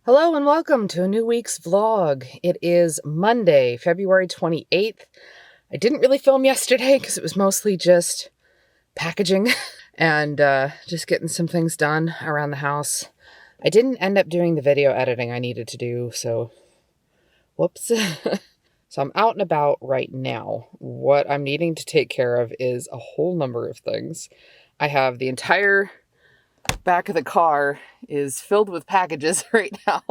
Hello and welcome to a new week's vlog. It is Monday, February 28th. I didn't really film yesterday because it was mostly just packaging and just getting some things done around the house. I didn't end up doing the video editing I needed to do, so whoops. So I'm out and about right now. What I'm needing to take care of is a whole number of things. I have the entire back of the car is filled with packages right now.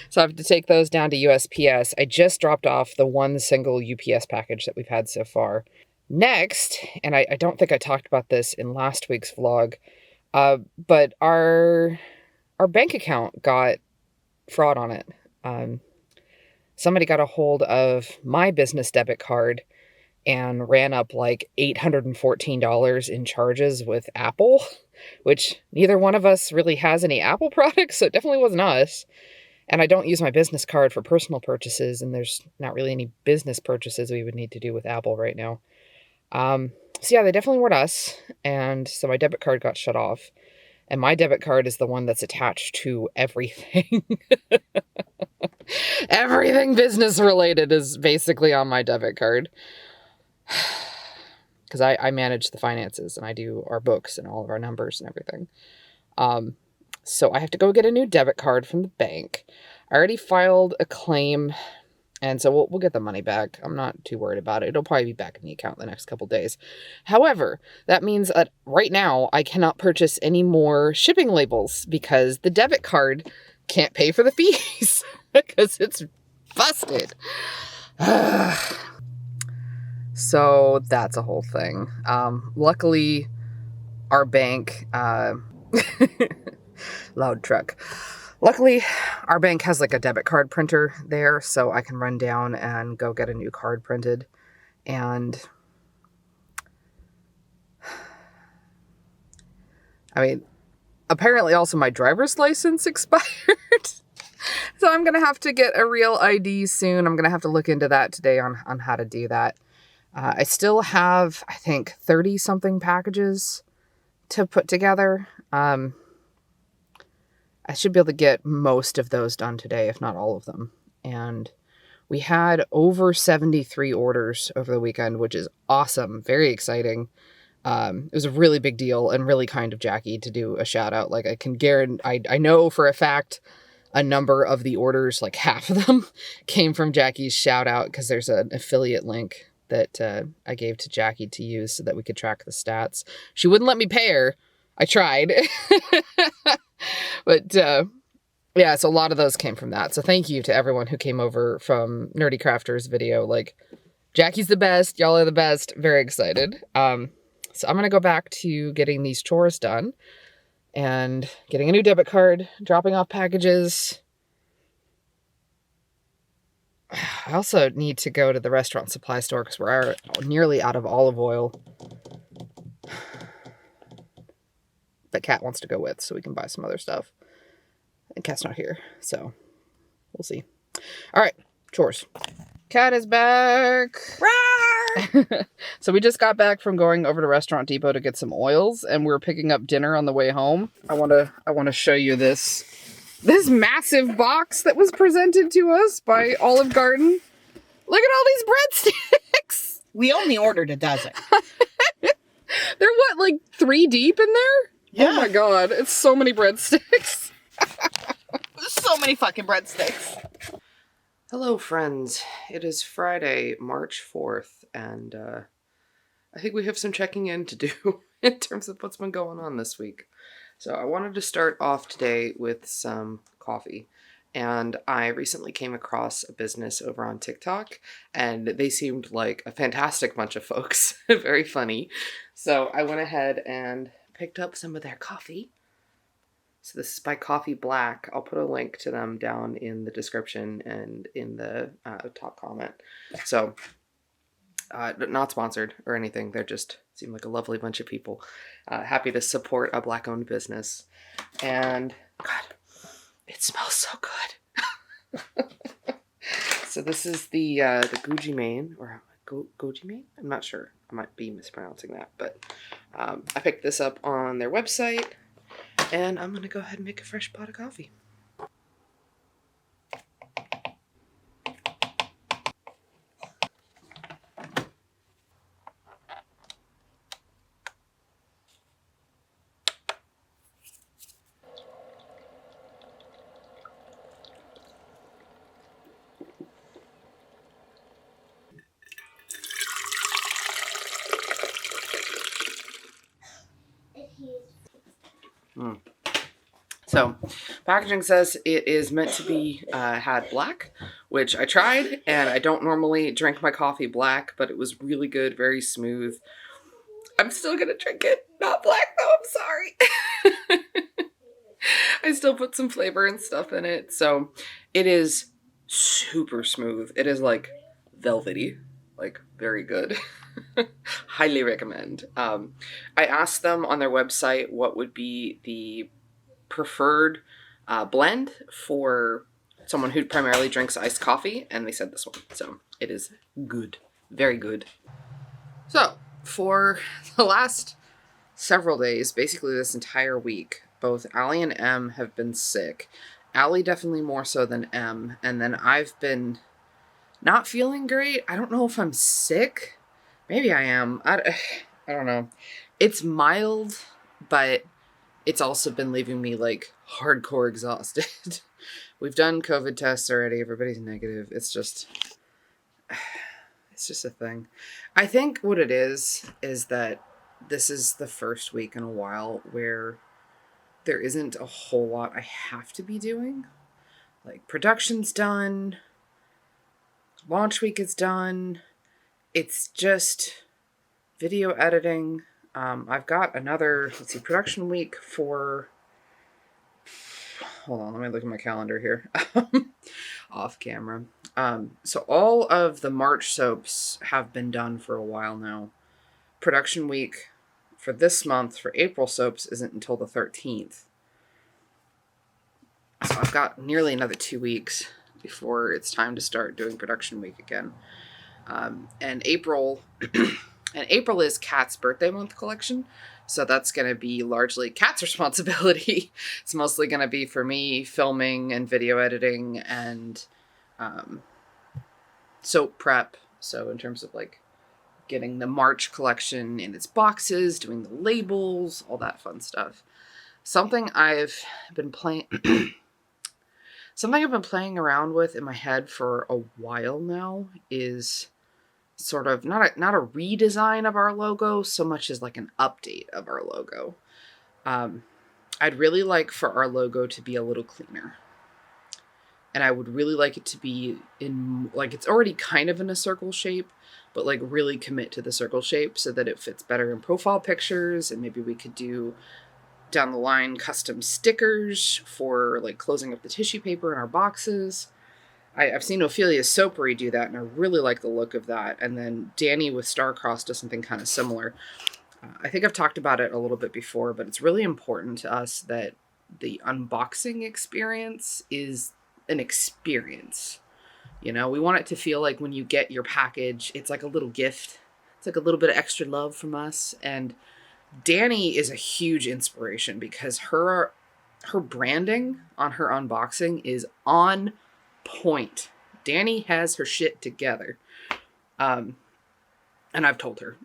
So I have to take those down to USPS. I just dropped off the one single UPS package that we've had so far. Next, and I don't think I talked about this in last week's vlog, but our bank account got fraud on it. Somebody got a hold of my business debit card and ran up like $814 in charges with Apple, which neither one of us really has any Apple products, so it definitely wasn't us. And I don't use my business card for personal purchases, and there's not really any business purchases we would need to do with Apple right now. So yeah, they definitely weren't us, and so my debit card got shut off. And my debit card is the one that's attached to everything. Everything business related is basically on my debit card. Because I manage the finances and I do our books and all of our numbers and everything. So I have to go get a new debit card from the bank. I already filed a claim, and so we'll get the money back. I'm not too worried about it. It'll probably be back in the account the next couple days. However, that means that right now I cannot purchase any more shipping labels because the debit card can't pay for the fees because it's busted. So that's a whole thing. Luckily, our bank, loud truck. Luckily, our bank has like a debit card printer there, so I can run down and go get a new card printed. And I mean, apparently also my driver's license expired. So I'm going to have to get a real ID soon. I'm going to have to look into that today on how to do that. I still have, I think, 30-something packages to put together. I should be able to get most of those done today, if not all of them. And we had over 73 orders over the weekend, which is awesome. Very exciting. It was a really big deal and really kind of Jackie to do a shout out. Like I can guarantee, I know for a fact a number of the orders, like half of them, came from Jackie's shout out because there's an affiliate link that I gave to Jackie to use so that we could track the stats. She wouldn't let me pay her. I tried. But yeah, so a lot of those came from that. So thank you to everyone who came over from Nerdy Crafters video. Like, Jackie's the best. Y'all are the best. Very excited. So I'm going to go back to getting these chores done and getting a new debit card, dropping off packages. I also need to go to the restaurant supply store because we're nearly out of olive oil. But Kat wants to go with, so we can buy some other stuff. And Kat's not here, so we'll see. All right, chores. Kat is back. So we just got back from going over to Restaurant Depot to get some oils, and we're picking up dinner on the way home. I want to show you this massive box that was presented to us by Olive Garden. Look at all these breadsticks. We only ordered a dozen. They're what, like 3 deep in there? Yeah. Oh my god, it's so many breadsticks. So many fucking breadsticks. Hello, friends. It is Friday, March 4th, and I think we have some checking in to do in terms of what's been going on this week. So I wanted to start off today with some coffee. And I recently came across a business over on TikTok, and they seemed like a fantastic bunch of folks. Very funny. So I went ahead and picked up some of their coffee. So this is by Coffee Black. I'll put a link to them down in the description and in the top comment. So, not sponsored or anything. They just seem like a lovely bunch of people. Happy to support a Black-owned business. And, God, it smells so good. So this is the Goji Mane, or Goji Mane? I'm not sure. I might be mispronouncing that. But I picked this up on their website. And I'm going to go ahead and make a fresh pot of coffee. So, packaging says it is meant to be had black, which I tried, and I don't normally drink my coffee black, but it was really good, very smooth. I'm still gonna drink it, not black though, I'm sorry. I still put some flavor and stuff in it, so it is super smooth. It is like velvety, like very good. Highly recommend. I asked them on their website what would be the preferred blend for someone who primarily drinks iced coffee, and they said this one. So it is good. Very good. So for the last several days, basically this entire week, both Allie and Em have been sick. Allie definitely more so than Em, and then I've been not feeling great. I don't know if I'm sick. Maybe I am. I don't know. It's mild, but it's also been leaving me like hardcore exhausted. We've done COVID tests already. Everybody's negative. It's just a thing. I think what it is that this is the first week in a while where there isn't a whole lot I have to be doing. Like, production's done. Launch week is done. It's just video editing. I've got another, production week for... Hold on, let me look at my calendar here. Off camera. So all of the March soaps have been done for a while now. Production week for this month for April soaps isn't until the 13th. So I've got nearly another 2 weeks before it's time to start doing production week again. And April is Kat's birthday month collection. So that's going to be largely Kat's responsibility. It's mostly going to be for me filming and video editing and soap prep. So in terms of like getting the March collection in its boxes, doing the labels, all that fun stuff. Something I've been playing around with in my head for a while now is sort of not a redesign of our logo so much as like an update of our logo. I'd really like for our logo to be a little cleaner. And I would really like it to be in, like, it's already kind of in a circle shape, but like really commit to the circle shape so that it fits better in profile pictures. And maybe we could do down the line custom stickers for like closing up the tissue paper in our boxes. I've seen Ophelia's Soapery do that, and I really like the look of that. And then Danny with Starcross does something kind of similar. I think I've talked about it a little bit before, but it's really important to us that the unboxing experience is an experience. You know, we want it to feel like when you get your package, it's like a little gift. It's like a little bit of extra love from us. And Danny is a huge inspiration because her branding on her unboxing is on point. Danny has her shit together. And I've told her,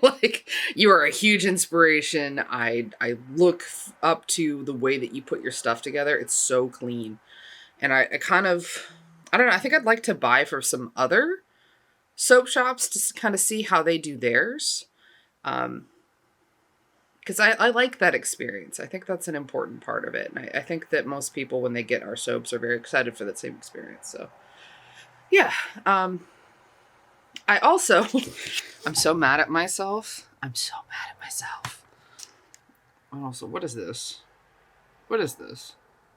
like, you are a huge inspiration. I look up to the way that you put your stuff together. It's so clean. And I don't know, I think I'd like to buy for some other soap shops to kind of see how they do theirs. Because I like that experience. I think that's an important part of it. And I think that most people, when they get our soaps, are very excited for that same experience. So, yeah. I also, I'm so mad at myself. Also, what is this?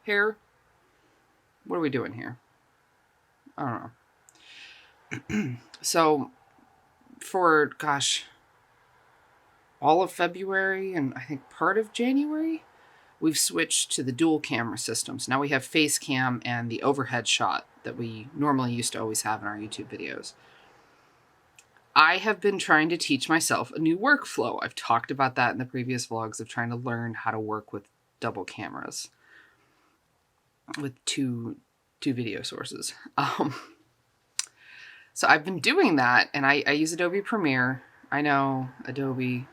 Hair? What are we doing here? I don't know. So, for, all of February and I think part of January, we've switched to the dual camera systems. Now we have face cam and the overhead shot that we normally used to always have in our YouTube videos. I have been trying to teach myself a new workflow. I've talked about that in the previous vlogs of trying to learn how to work with double cameras with two video sources. So I've been doing that, and I use Adobe Premiere. I know Adobe,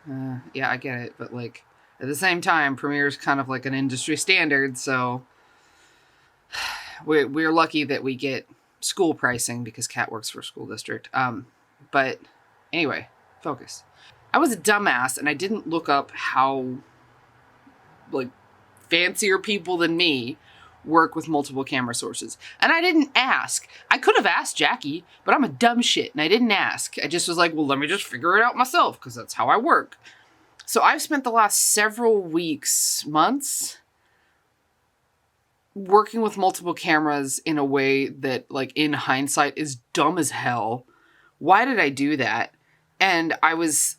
yeah, I get it, but like at the same time, Premiere is kind of like an industry standard, so we're lucky that we get school pricing because Kat works for a school district. But anyway, focus. I was a dumbass and I didn't look up how like fancier people than me work with multiple camera sources. And I didn't ask. I could have asked Jackie, but I'm a dumb shit and I didn't ask. I just was like, well, let me just figure it out myself because that's how I work. So I've spent the last several weeks, months, working with multiple cameras in a way that, like, in hindsight is dumb as hell. Why did I do that? And I was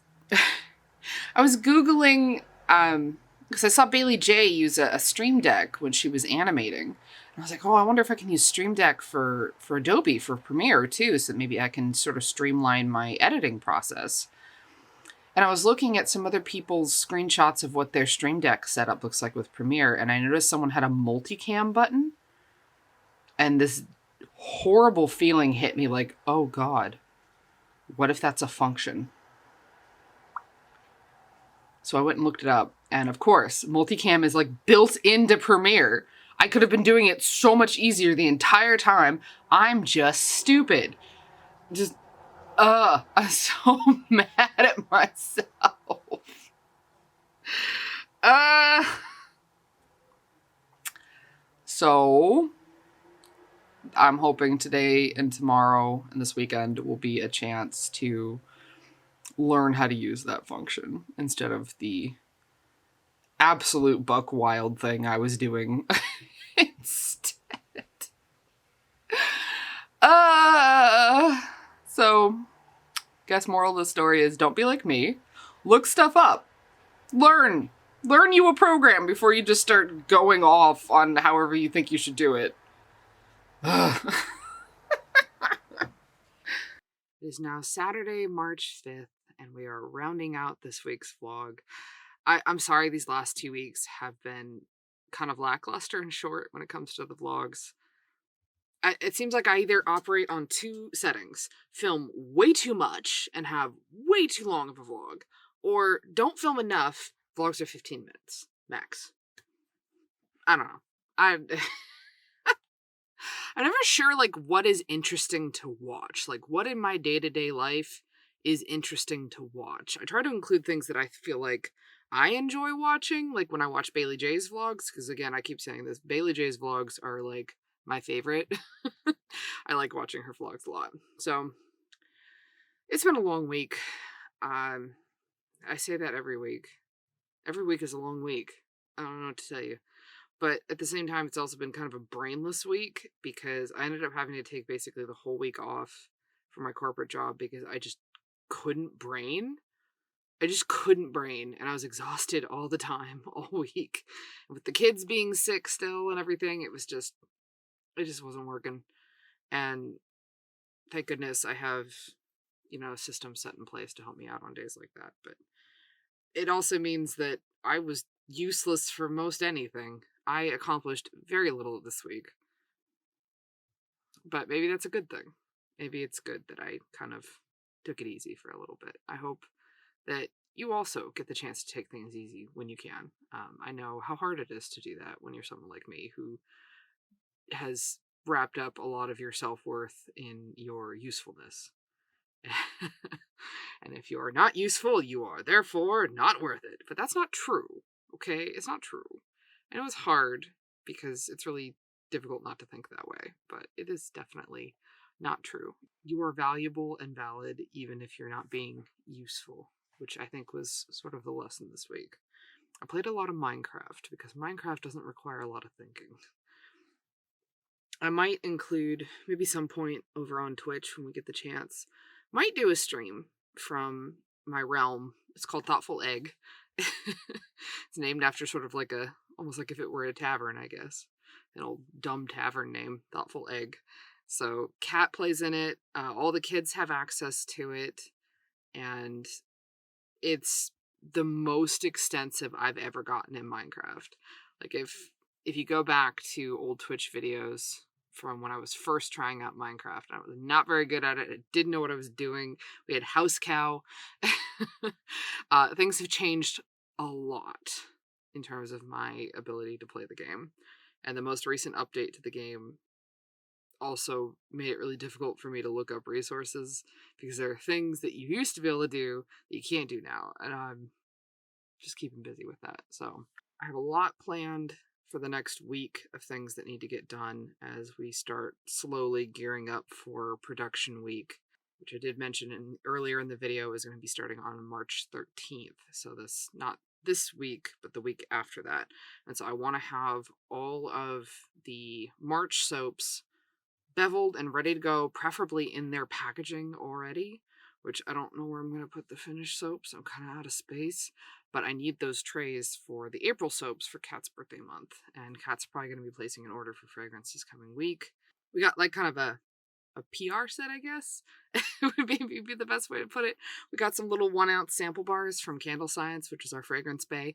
Googling, because I saw Bailey J use a Stream Deck when she was animating. And I was like, oh, I wonder if I can use Stream Deck for Adobe, for Premiere too, so maybe I can sort of streamline my editing process. And I was looking at some other people's screenshots of what their Stream Deck setup looks like with Premiere, and I noticed someone had a multicam button. And this horrible feeling hit me like, oh God, what if that's a function? So I went and looked it up. And of course, multicam is like built into Premiere. I could have been doing it so much easier the entire time. I'm just stupid. I'm so mad at myself. So I'm hoping today and tomorrow and this weekend will be a chance to learn how to use that function instead of the absolute buck wild thing I was doing instead. So guess moral of the story is don't be like me. Look stuff up. Learn you a program before you just start going off on however you think you should do it. It is now Saturday, March 5th, and we are rounding out this week's vlog. I'm sorry these last 2 weeks have been kind of lackluster and short when it comes to the vlogs. It seems like I either operate on two settings: film way too much and have way too long of a vlog, or don't film enough, vlogs are 15 minutes max. I don't know. I'm never sure, like, what is interesting to watch. Like, what in my day-to-day life is interesting to watch. I try to include things that I feel like I enjoy watching, like when I watch Bailey J's vlogs, because again, I keep saying this, Bailey J's vlogs are like my favorite. I like watching her vlogs a lot. So it's been a long week. I say that every week. Every week is a long week. I don't know what to tell you. But at the same time, it's also been kind of a brainless week because I ended up having to take basically the whole week off from my corporate job because I just couldn't brain. I just couldn't brain, and I was exhausted all the time, all week. And with the kids being sick still and everything, it just wasn't working. And thank goodness I have, a system set in place to help me out on days like that. But it also means that I was useless for most anything. I accomplished very little this week. But maybe that's a good thing. Maybe it's good that I kind of took it easy for a little bit. I hope that you also get the chance to take things easy when you can. I know how hard it is to do that when you're someone like me who has wrapped up a lot of your self-worth in your usefulness. And if you are not useful, you are therefore not worth it. But that's not true, okay? It's not true. I know it's hard because it's really difficult not to think that way, but it is definitely not true. You are valuable and valid even if you're not being useful, which I think was sort of the lesson this week. I played a lot of Minecraft because Minecraft doesn't require a lot of thinking. I might include, maybe some point over on Twitch when we get the chance, might do a stream from my realm. It's called Thoughtful Egg. It's named after sort of like almost like if it were a tavern, I guess. An old dumb tavern name, Thoughtful Egg. So Cat plays in it. All the kids have access to it. And it's the most extensive I've ever gotten in Minecraft. Like if you go back to old Twitch videos from when I was first trying out Minecraft, I was not very good at it. I didn't know what I was doing. We had House Cow. Things have changed a lot in terms of my ability to play the game. And the most recent update to the game also made it really difficult for me to look up resources because there are things that you used to be able to do that you can't do now. And I'm just keeping busy with that. So I have a lot planned for the next week of things that need to get done as we start slowly gearing up for production week, which I did mention earlier in the video is going to be starting on March 13th. So this, not this week, but the week after that. And so I want to have all of the March soaps beveled and ready to go, preferably in their packaging already, which I don't know where I'm going to put the finished soaps. I'm kind of out of space, but I need those trays for the April soaps for Kat's birthday month. And Kat's probably going to be placing an order for fragrance this coming week. We got like kind of a PR set, I guess, would maybe be the best way to put it. We got some little 1-ounce sample bars from Candle Science, which is our fragrance bay,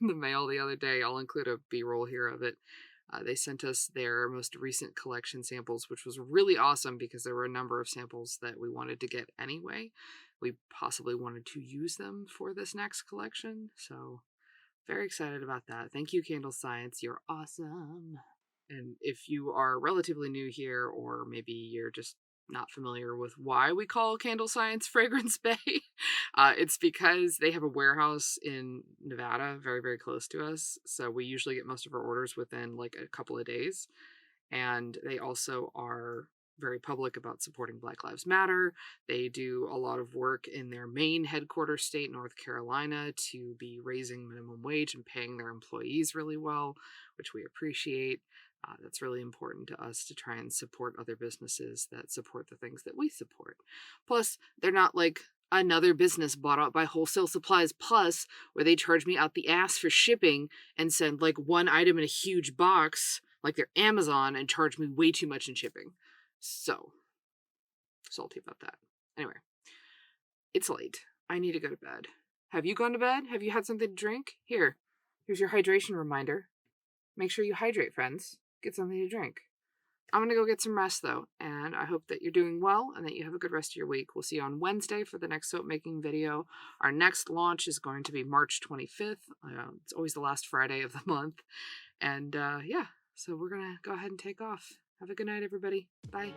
in the mail the other day. I'll include a B-roll here of it. They sent us their most recent collection samples, which was really awesome because there were a number of samples that we wanted to get anyway. We possibly wanted to use them for this next collection, so very excited about that. Thank you, Candle Science. You're awesome. And if you are relatively new here, or maybe you're just not familiar with why we call Candle Science Fragrance Bay, it's because they have a warehouse in Nevada, very, very close to us. So we usually get most of our orders within like a couple of days. And they also are very public about supporting Black Lives Matter. They do a lot of work in their main headquarters state, North Carolina, to be raising minimum wage and paying their employees really well, which we appreciate. That's really important to us to try and support other businesses that support the things that we support. Plus, they're not like another business bought out by Wholesale Supplies Plus, where they charge me out the ass for shipping and send like one item in a huge box, like they're Amazon, and charge me way too much in shipping. So, salty about that. Anyway, it's late. I need to go to bed. Have you gone to bed? Have you had something to drink? Here's your hydration reminder. Make sure you hydrate, friends. Get something to drink. I'm going to go get some rest, though, and I hope that you're doing well and that you have a good rest of your week. We'll see you on Wednesday for the next soap making video. Our next launch is going to be March 25th. It's always the last Friday of the month. And yeah, so we're going to go ahead and take off. Have a good night, everybody. Bye.